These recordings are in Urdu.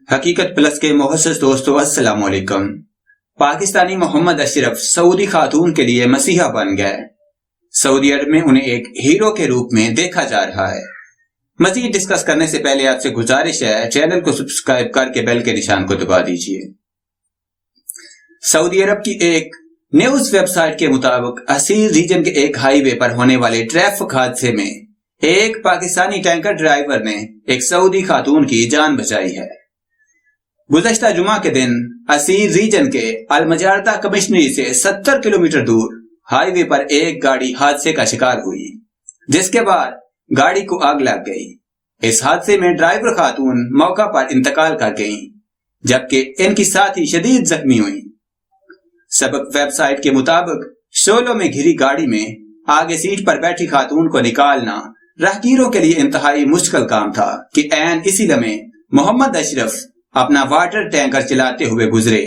حقیقت پلس کے محسوس دوستو السلام علیکم۔ پاکستانی محمد اشرف سعودی خاتون کے لیے مسیحا بن گئے۔ سعودی عرب میں انہیں ایک ہیرو کے روپ میں دیکھا جا رہا ہے۔ مزید ڈسکس کرنے سے پہلے آپ سے گزارش ہے چینل کو سبسکرائب کر کے بیل کے نشان کو دبا دیجیے۔ سعودی عرب کی ایک نیوز ویب سائٹ کے مطابق اسیر ریجن کے ایک ہائی وے پر ہونے والے ٹریفک حادثے میں ایک پاکستانی ٹینکر ڈرائیور نے ایک سعودی خاتون کی جان بچائی ہے۔ گزشتہ جمعہ کے دن اسیر ریجن کے المجاردہ کمشنری سے 70 کلومیٹر دور ہائی وے پر ایک گاڑی حادثے کا شکار ہوئی، جس کے بعد گاڑی کو آگ لگ گئی۔ اس حادثے میں ڈرائیور خاتون موقع پر انتقال کر گئیں، جبکہ ان کی ساتھی شدید زخمی ہوئیں۔ سبق ویب سائٹ کے مطابق شعلوں میں گھری گاڑی میں آگے سیٹ پر بیٹھی خاتون کو نکالنا راہگیروں کے لیے انتہائی مشکل کام تھا کہ عین اسی لمحے محمد اشرف اپنا واٹر ٹینکر چلاتے ہوئے گزرے۔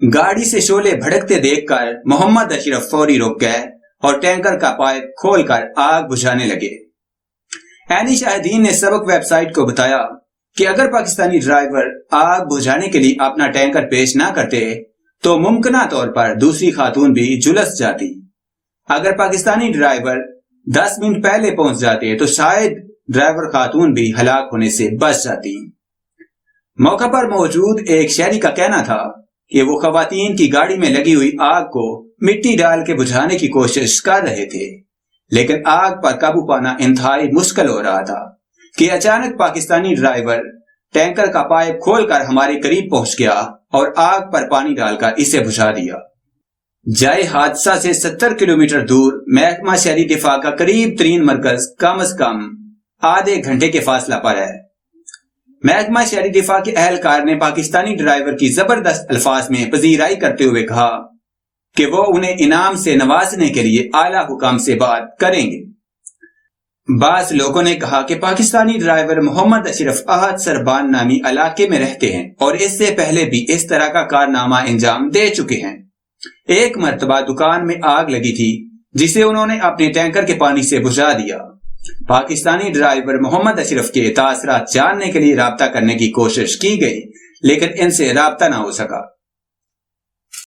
گاڑی سے شعلے بھڑکتے دیکھ کر محمد اشرف فوری رک گئے اور ٹینکر کا پائپ کھول کر آگ بجھانے لگے۔ عینی شاہدین نے سبق ویب سائٹ کو بتایا کہ اگر پاکستانی ڈرائیور آگ بجھانے کے لیے اپنا ٹینکر پیش نہ کرتے تو ممکنہ طور پر دوسری خاتون بھی جھلس جاتی۔ اگر پاکستانی ڈرائیور 10 منٹ پہلے پہنچ جاتے تو شاید ڈرائیور خاتون بھی ہلاک ہونے سے بچ جاتی۔ موقع پر موجود ایک شہری کا کہنا تھا کہ وہ خواتین کی گاڑی میں لگی ہوئی آگ کو مٹی ڈال کے بجھانے کی کوشش کر رہے تھے، لیکن آگ پر قابو پانا انتہائی مشکل ہو رہا تھا کہ اچانک پاکستانی ڈرائیور ٹینکر کا پائپ کھول کر ہمارے قریب پہنچ گیا اور آگ پر پانی ڈال کر اسے بجھا دیا۔ جائے حادثہ سے 70 کلومیٹر دور محکمہ شہری دفاع کا قریب ترین مرکز کم از کم آدھے گھنٹے کے فاصلہ پر ہے۔ محکمہ شہری دفاع کے اہلکار نے پاکستانی ڈرائیور کی زبردست الفاظ میں پذیرائی کرتے ہوئے کہا کہ وہ انہیں انعام سے نوازنے کے لیے اعلیٰ حکام سے بات کریں گے۔ بعض لوگوں نے کہا کہ پاکستانی ڈرائیور محمد اشرف احد سربان نامی علاقے میں رہتے ہیں اور اس سے پہلے بھی اس طرح کا کارنامہ انجام دے چکے ہیں۔ ایک مرتبہ دکان میں آگ لگی تھی جسے انہوں نے اپنے ٹینکر کے پانی سے بجھا دیا۔ پاکستانی ڈرائیور محمد اشرف کے تاثرات جاننے کے لیے رابطہ کرنے کی کوشش کی گئی، لیکن ان سے رابطہ نہ ہو سکا۔